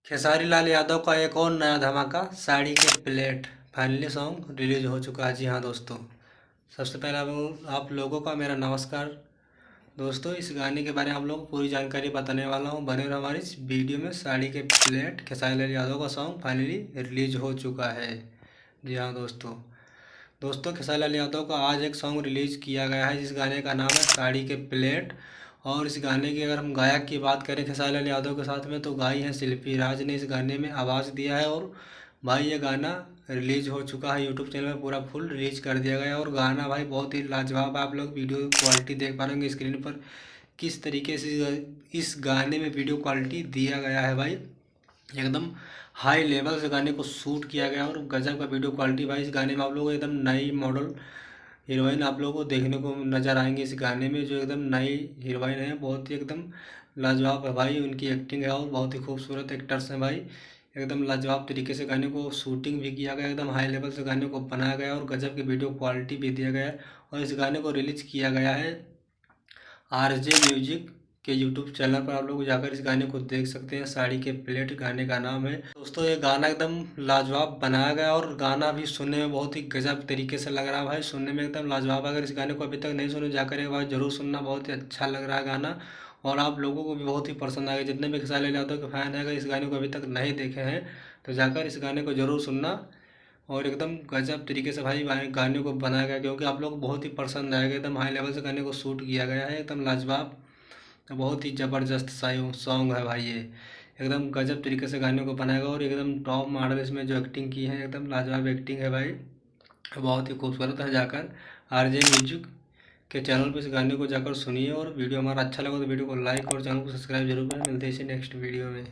खेसारी लाल यादव का एक और नया धमाका साड़ी के प्लेट फाइनली सॉन्ग रिलीज हो चुका है। जी हाँ दोस्तों, सबसे पहले आप लोगों का मेरा नमस्कार। दोस्तों, इस गाने के बारे में आप लोगों को पूरी जानकारी बताने वाला हूँ। बने रहो हमारी इस वीडियो में। साड़ी के प्लेट खेसारी लाल यादव का सॉन्ग फाइनली रिलीज हो चुका है। जी हाँ दोस्तों खेसारी लाल यादव का आज एक सॉन्ग रिलीज किया गया है जिस गाने का नाम है साड़ी के प्लेट। और इस गाने की अगर हम गायक की बात करें खेसारी लाल यादव के साथ में, तो गाई है शिल्पी राज ने इस गाने में आवाज़ दिया है। और भाई ये गाना रिलीज हो चुका है, यूट्यूब चैनल में पूरा फुल रिलीज कर दिया गया है। और गाना भाई बहुत ही लाजवाब है। आप लोग वीडियो क्वालिटी देख पा रहे होंगे स्क्रीन पर किस तरीके से इस गाने में वीडियो क्वालिटी दिया गया है। भाई एकदम हाई लेवल से गाने को शूट किया गया और गजब का वीडियो क्वालिटी। भाई इस गाने में आप लोग एकदम नई मॉडल हीरोइन आप लोगों को देखने को नज़र आएंगे इस गाने में, जो एकदम नई हीरोइन है। बहुत ही एकदम लाजवाब है भाई उनकी एक्टिंग है और बहुत ही खूबसूरत एक्टर्स हैं भाई। एकदम लाजवाब तरीके से गाने को शूटिंग भी किया गया, एकदम हाई लेवल से गाने को बनाया गया और गजब की वीडियो क्वालिटी भी दिया गया है। और इस गाने को रिलीज किया गया है आरजे म्यूजिक के यूट्यूब चैनल पर। आप लोग जाकर इस गाने को देख सकते हैं। साड़ी के प्लेट गाने का नाम है। दोस्तों ये गाना एकदम लाजवाब बनाया गया और गाना भी सुनने में बहुत ही गजब तरीके से लग रहा है भाई। सुनने में एकदम लाजवाब। अगर इस गाने को अभी तक नहीं सुने, जाकर एक बार जरूर सुनना। बहुत ही अच्छा लग रहा है गाना और आप लोगों को भी बहुत ही पसंद आएगा। जितने भी खेसारी लाल यादव के फैन है, अगर इस गाने को अभी तक नहीं देखे हैं तो जाकर इस गाने को जरूर सुनना। और एकदम गजब तरीके से भाई गाने को बनाया गया, क्योंकि आप लोग को बहुत ही पसंद आएगा। एकदम हाई लेवल से गाने को शूट किया गया है, एकदम लाजवाब। बहुत ही ज़बरदस्त सॉन्ग है भाई ये। एकदम गजब तरीके से गाने को बनाएगा और एकदम टॉप मॉडल इसमें जो एक्टिंग की है, एकदम लाजवाब एक्टिंग है भाई। बहुत ही खूबसूरत है। जाकर आरजे म्यूजिक के चैनल पर इस गाने को जाकर सुनिए। और वीडियो हमारा अच्छा लगा तो वीडियो को लाइक और चैनल को सब्सक्राइब जरूर करें। मिलते हैं इसी नेक्स्ट वीडियो में।